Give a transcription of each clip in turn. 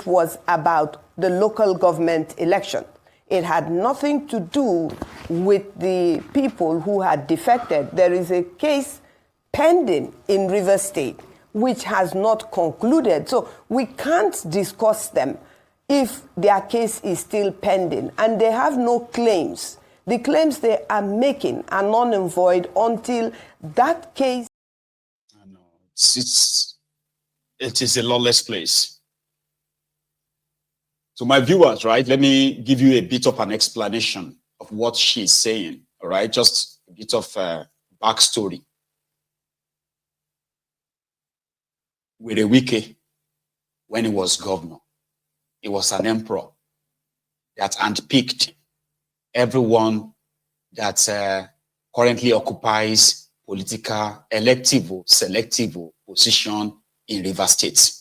was about the local government election. It had nothing to do with the people who had defected. There is a case pending in Rivers State which has not concluded. So we can't discuss them if their case is still pending and they have no claims. The claims they are making are null and void until that case. I know. It is a lawless place. So my viewers, right, let me give you a bit of an explanation of what she's saying, all right? Just a bit of backstory. Wike, when he was governor, he was an emperor that handpicked everyone that currently occupies political, elective, selective position in Rivers State,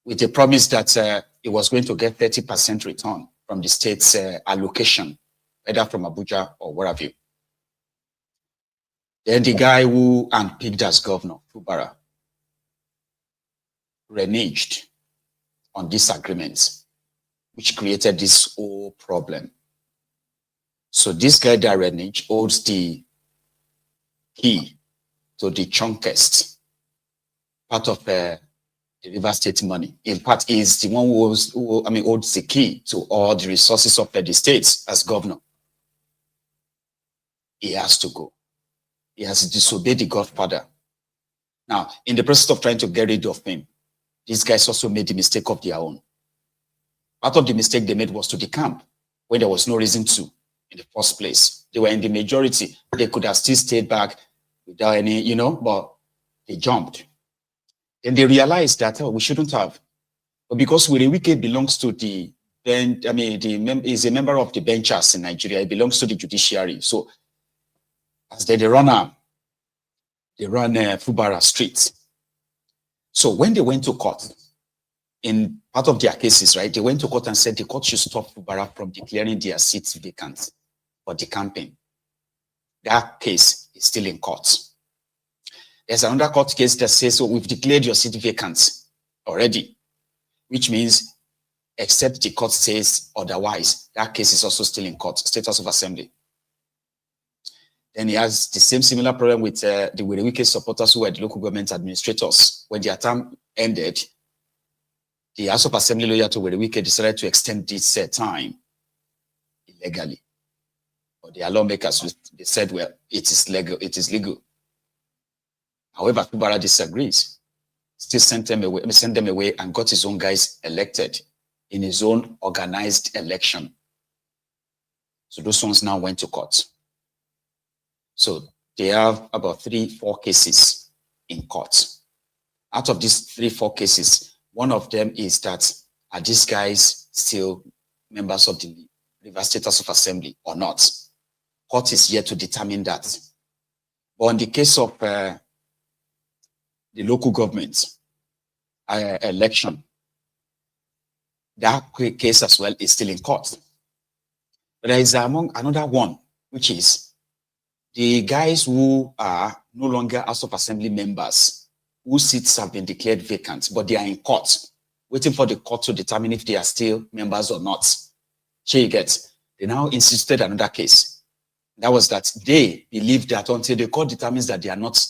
with the promise that it was going to get 30% return from the state's allocation, either from Abuja or wherever. Then the guy who handpicked as governor, Fubara, reneged on this agreement, which created this whole problem. So this guy that reneged holds the key to the chunkest part of the Rivers State money. In fact, is the one who holds the key to all the resources of the states as governor. He has to go. He has disobeyed the Godfather. Now, in the process of trying to get rid of him, these guys also made the mistake of their own. Part of the mistake they made was to decamp when there was no reason to in the first place. They were in the majority. They could have still stayed back without any, but they jumped. Then they realized that we shouldn't have. But because Wike belongs to is a member of the benchers in Nigeria. He belongs to the judiciary. So as they run Fubara Street. So when they went to court, in part of their cases, right, they went to court and said the court should stop Fubara from declaring their seats vacant for decamping. That case is still in court. There's another court case that says, so we've declared your seat vacant already, which means except the court says otherwise, that case is also still in court, State House of Assembly. Then he has the similar problem with the Wike supporters who were the local government administrators. When their term ended, the House of Assembly lawyer to Wike decided to extend this time illegally. But the lawmakers, they said, well, it is legal. However, Fubara disagrees. Still sent them away and got his own guys elected in his own organized election. So those ones now went to court. So they have about 3-4 cases in court. Out of these 3-4 cases, one of them is that are these guys still members of the Rivers State House of Assembly or not? Court is yet to determine that. But in the case of the local government election, that case as well is still in court. But there is another one, which is the guys who are no longer House of Assembly members, whose seats have been declared vacant, but they are in court, waiting for the court to determine if they are still members or not. They now insisted another case. That was that they believe that until the court determines that they are not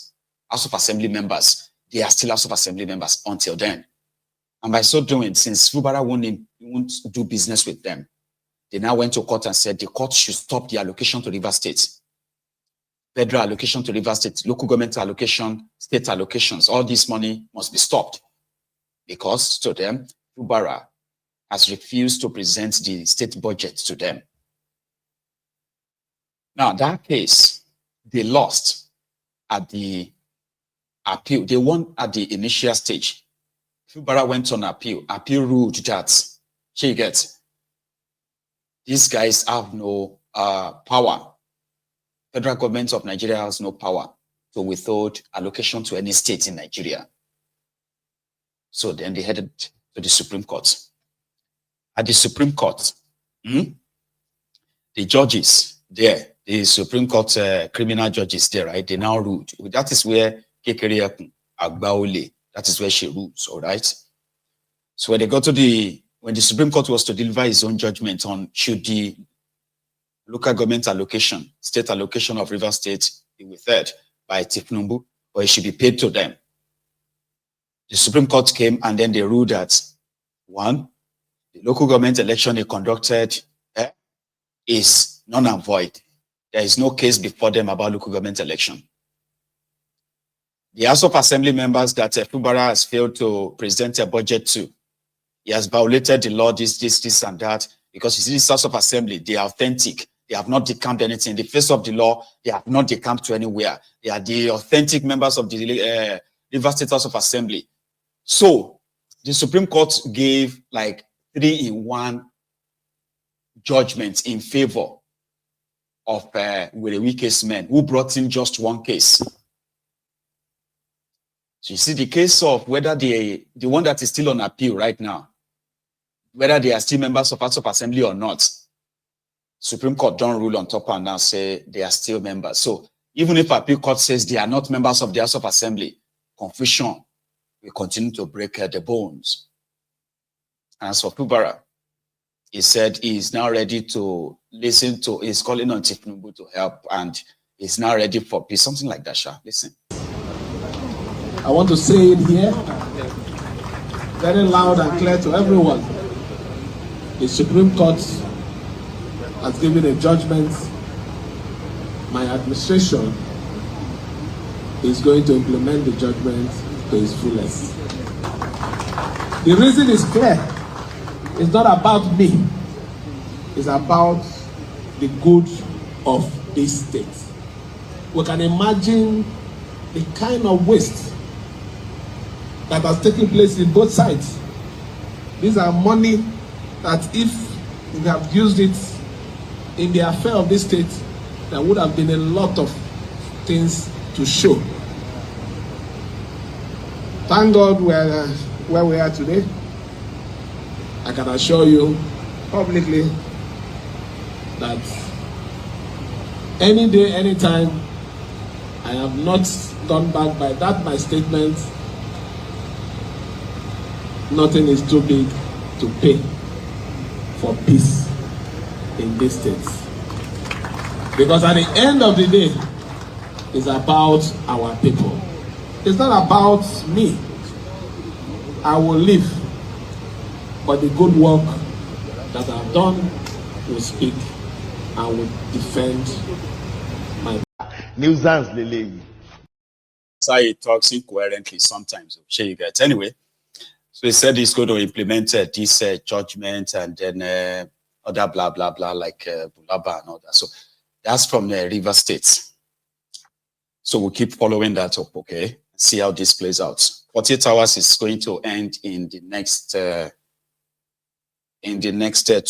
House of Assembly members, they are still House of Assembly members until then. And by so doing, since Fubara won't do business with them, they now went to court and said the court should stop the allocation to Rivers State. Federal allocation to Rivers State, local government allocation, state allocations, all this money must be stopped. Because to them, Fubara has refused to present the state budget to them. Now, that case, they lost at the appeal. They won at the initial stage. Fubara went on appeal. Appeal ruled that, these guys have no power. Federal government of Nigeria has no power to withhold allocation to any state in Nigeria. So then they headed to the Supreme Court. At the Supreme Court, the judges there, the Supreme Court criminal judges there, right? They now ruled. That is where Kekere Agbaole, that is where she rules, all right? So when the Supreme Court was to deliver its own judgment on should the local government allocation, state allocation of Rivers State be withheld by Tifnumbu, or it should be paid to them. The Supreme Court came and then they ruled that, one, the local government election they conducted is null and void. There is no case before them about local government election. The House of Assembly members that Fubara has failed to present a budget to, he has violated the law, this, and that, because you see, this House of Assembly, they are authentic. They have not decamped anything. In the face of the law, they have not decamped to anywhere. They are the authentic members of the Rivers State House of Assembly. So the Supreme Court gave like 3-in-1 judgments in favor of Werewi case men who brought in just one case. So you see the case of whether the one that is still on appeal right now, whether they are still members of House of Assembly or not, Supreme Court don't rule on top and now say they are still members. So even if appeal court says they are not members of the House of Assembly, confusion will continue to break the bones. As for Fubara, he said he is now ready to listen to, he's calling on Tifnumbu to help, and he's now ready for peace. Something like that, Sha. Listen. I want to say it here, very loud and clear to everyone. The Supreme Court has given a judgment. My administration is going to implement the judgment to its fullest. The reason is clear. It's not about me. It's about the good of this state. We can imagine the kind of waste that has taken place in both sides. These are money that if we have used it in the affair of this state, there would have been a lot of things to show. Thank God we're where we are today. I can assure you publicly that any day, anytime, I have not gone back by that my statement. Nothing is too big to pay for peace in this state. Because at the end of the day, it's about our people. It's not about me. I will live, but the good work that I've done will speak and will defend my nuisance lele. So he talks incoherently sometimes. Sure you get. Anyway, so he said he's going to implement this judgment and then other blah blah blah like Bulaba and all that. So that's from the Rivers State. So we'll keep following that up, okay? See how this plays out. 48 hours is going to end in the next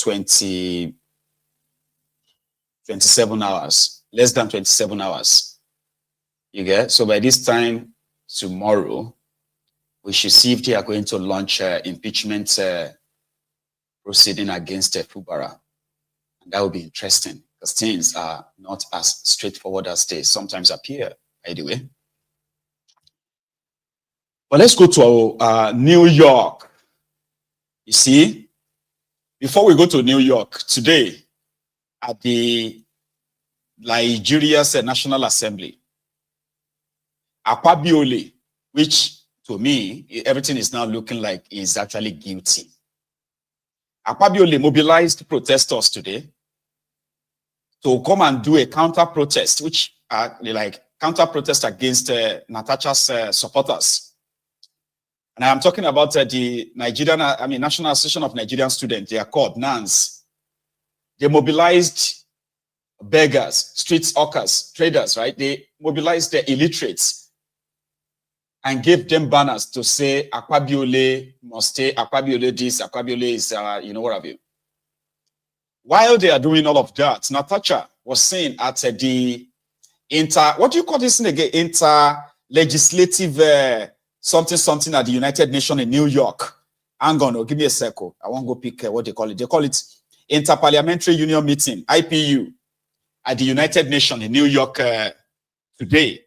27 hours, less than 27 hours. You get? So by this time tomorrow, we should see if they are going to launch impeachment proceeding against Fubara. And that would be interesting because things are not as straightforward as they sometimes appear, by the way. But let's go to New York. You see, before we go to New York, today at the Nigeria's National Assembly, Akwabiole, which to me, everything is now looking like he's actually guilty. Akwabiole mobilized protesters today to come and do a counter-protest, which are like counter-protest against Natasha's supporters. And I'm talking about the National Association of Nigerian Students. They are called NANS. They mobilized beggars, street hawkers, traders, right? They mobilized the illiterates and gave them banners to say, Akwabiole must stay, Akwabiole this, Akwabiole is, what have you. While they are doing all of that, Natasha was saying at the what do you call this thing again? Inter-legislative something at the United Nations in New York. Hang on, give me a second. I won't go pick what they call it. They call it Inter-Parliamentary Union Meeting, IPU, at the United Nations in New York today,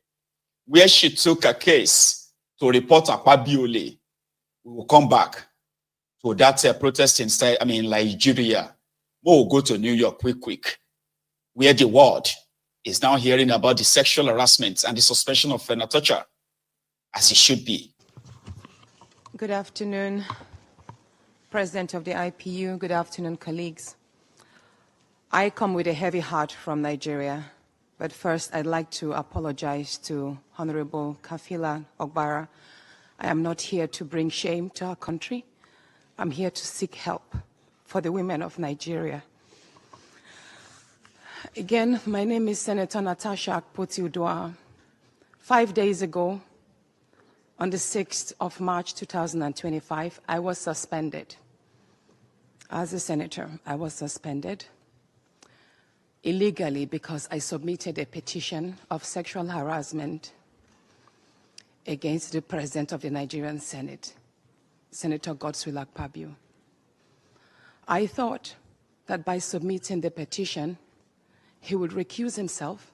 where she took a case to report Akwabiole. We will come back. to that protest in Nigeria. We'll go to New York quick, where the world is now hearing about the sexual harassment and the suspension of Okocha, as it should be. Good afternoon, President of the IPU. Good afternoon, colleagues. I come with a heavy heart from Nigeria, but first I'd like to apologize to Honorable Kafila Ogbara. I am not here to bring shame to our country. I'm here to seek help for the women of Nigeria. Again, my name is Senator Natasha Akpoti-Uduaghan. 5 days ago, on the 6th of March 2025, I was suspended. As a senator, I was suspended illegally because I submitted a petition of sexual harassment against the President of the Nigerian Senate, Senator Godswill Akpabio. I thought that by submitting the petition, he would recuse himself,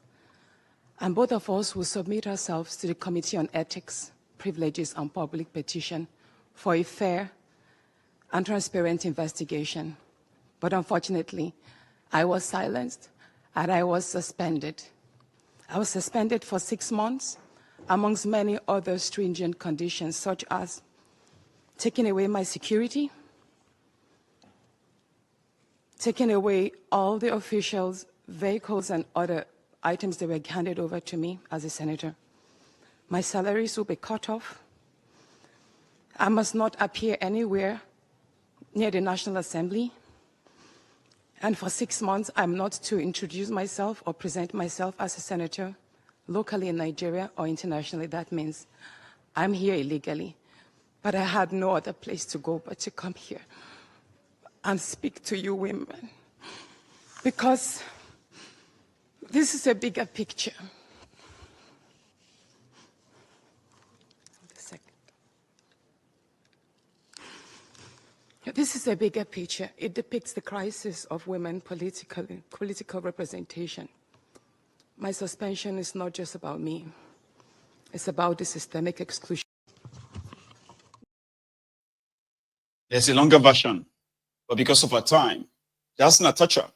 and both of us will submit ourselves to the Committee on Ethics, Privileges, and Public Petition for a fair and transparent investigation. But unfortunately, I was silenced and I was suspended. I was suspended for 6 months, amongst many other stringent conditions, such as taking away my security, taking away all the officials' vehicles and other items that were handed over to me as a senator. My salaries will be cut off. I must not appear anywhere near the National Assembly. And for 6 months, I'm not to introduce myself or present myself as a senator locally in Nigeria or internationally. That means I'm here illegally. But I had no other place to go but to come here and speak to you women. Because this is a bigger picture. This is a bigger picture. It depicts the crisis of women political representation. My suspension is not just about me. It's about the systemic exclusion. There's a longer version, but because of our time, that's Natasha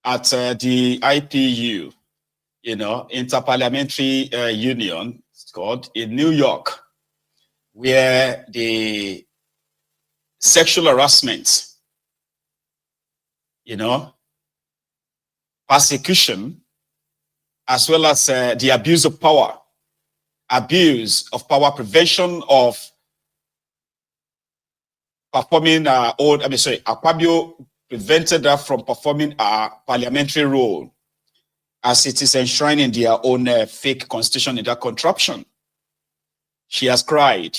at the IPU, Interparliamentary Union, it's called, in New York, where the sexual harassment, persecution, as well as the abuse of power, prevention of performing our own, Akpabio prevented her from performing our parliamentary role as it is enshrined in their own fake constitution in that contraption. She has cried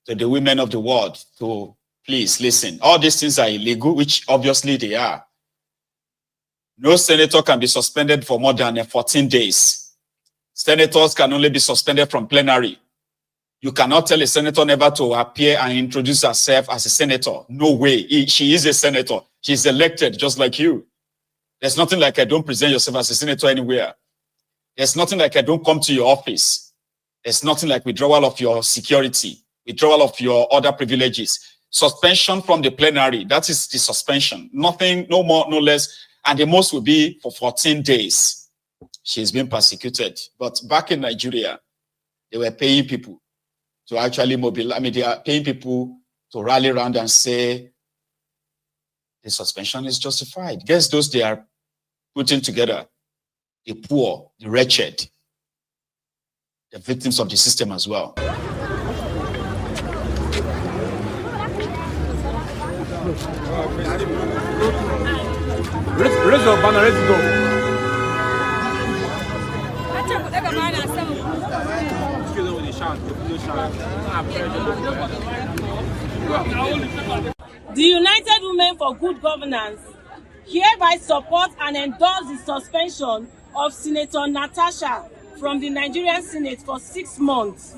to the women of the world to please listen. All these things are illegal, which obviously they are. No senator can be suspended for more than 14 days. Senators can only be suspended from plenary. You cannot tell a senator never to appear and introduce herself as a senator. No way. She is a senator. She's elected just like you. There's nothing like I don't present yourself as a senator anywhere. There's nothing like I don't come to your office. There's nothing like withdrawal of your security, withdrawal of your other privileges. Suspension from the plenary, that is the suspension. Nothing, no more, no less. And the most will be for 14 days. She's been persecuted. But back in Nigeria, they were paying people to actually mobilize. They are paying people to rally around and say the suspension is justified. Guess those they are putting together? The poor, the wretched, the victims of the system as well. Raise your banner, let's go. The United Women for Good Governance hereby support and endorse the suspension of Senator Natasha from the Nigerian Senate for 6 months.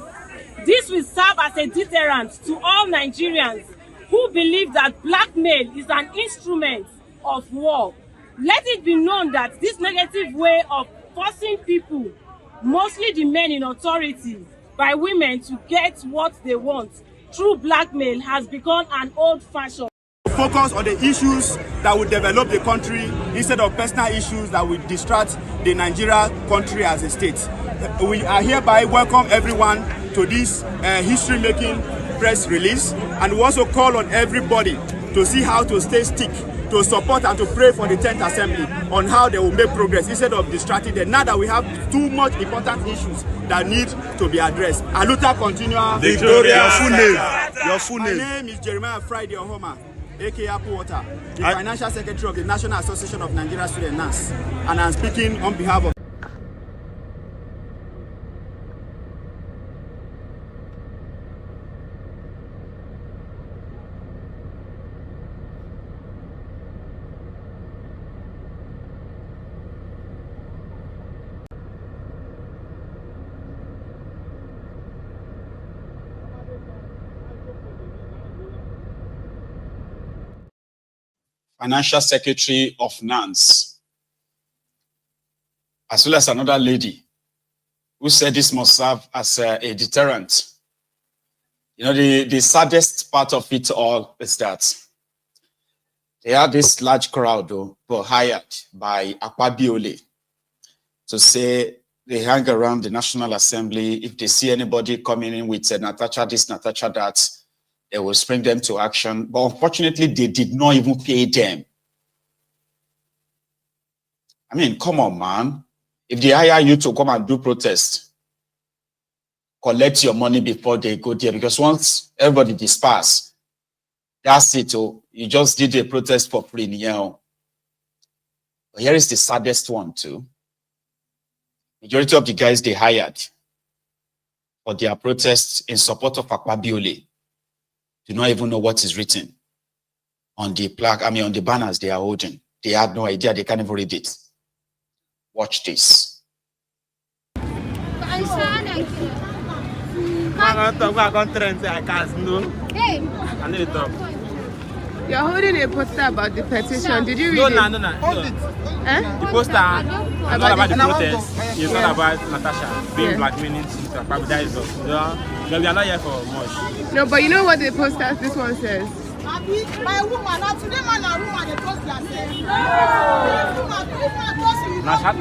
This will serve as a deterrent to all Nigerians who believe that blackmail is an instrument of war. Let it be known that this negative way of forcing people, mostly the men in authority, by women to get what they want, through blackmail has become an old fashion. Focus on the issues that will develop the country instead of personal issues that will distract the Nigeria country as a state. We are hereby welcome everyone to this history-making press release, and we also call on everybody to see how to stay stick, to support and to pray for the 10th Assembly on how they will make progress instead of distracting them. Now that we have too much important issues that need to be addressed. Aluta continua. Victoria. Your full name. Your full name. My name is Jeremiah Friday Ohoma, aka Apple Water, the Financial Secretary of the National Association of Nigeria Students (NAS), and I'm speaking on behalf of Financial Secretary of NANS, as well as another lady who said this must serve as a deterrent. You know, the saddest part of it all is that they had this large crowd who were hired by Akwabiole to say they hang around the National Assembly. If they see anybody coming in with Natasha this, Natasha that, they will spring them to action. But unfortunately, they did not even pay them. I mean, come on, man. If they hire you to come and do protest, collect your money before they go there. Because once everybody disperse, that's it. Oh, you just did a protest for free. But here is the saddest one too. Majority of the guys they hired for their protests in support of Akwabiole do not even know what is written on the plaque, on the banners they are holding. They had no idea, they can't even read it. Watch this. You're holding a poster about the petition. Did you read it? No. Eh? The poster is not about the protest. It's not about Natasha being blackmailing to apologize. We are not here for much. No, but you know what the poster, this one says? My woman, now today man and woman, they post their name. Natasha.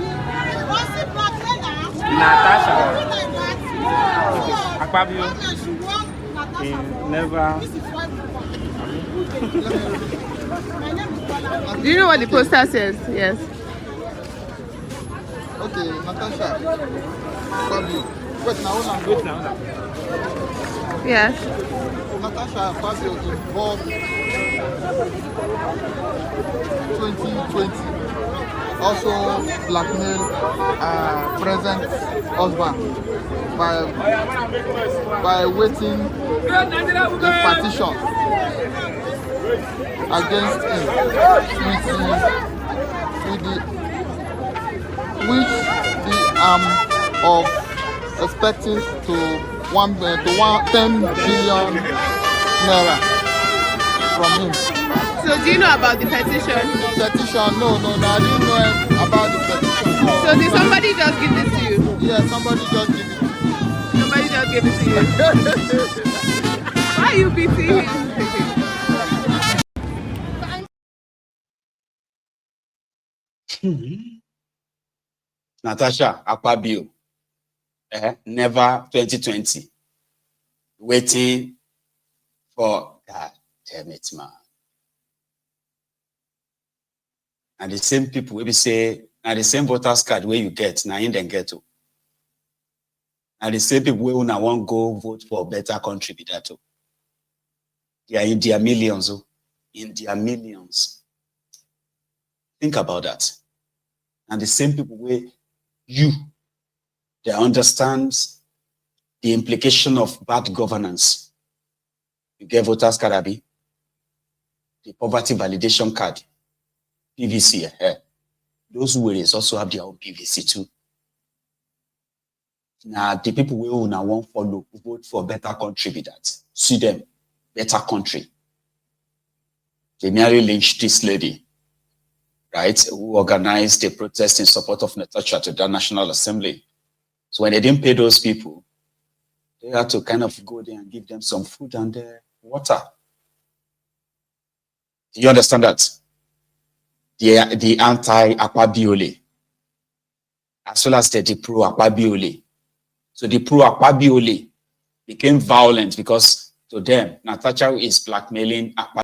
Akpabio. Never. Do you know what the poster says? Yes. Okay, Natasha. Fabio. Wait now. Yes. Natasha Fabio involved 2020. Also blackmail present husband by waiting the petition against him which the of expecting to 10 billion naira from him. So do you know about the petition? Petition? No, I didn't know about the petition. No. So did somebody just give this to you? Yeah, somebody just gave it to me. Somebody just gave it to you? Why are you beating him? Natasha Akpabio, never 2020, waiting for, God damn it, man. And the same people will be say, and the same voters card where you get, now in then get to. And the same people will now want go vote for a better country with that too. They are in their millions, in their millions. Think about that. And the same people where they understand the implication of bad governance. You get voters card, Abi, the poverty validation card, PVC. Those worries also have their own PVC too. Now, the people who now won't follow, vote for a better country with that. See them, better country. They merely lynched this lady, right, who organized a protest in support of Natasha to the National Assembly. So when they didn't pay those people, They had to kind of go there and give them some food and water. Do you understand that? The anti-Akpabiole, as well as the pro-Akpabiole. So the pro-Akpabiole became violent because to them, Natasha is blackmailing Akpabiole.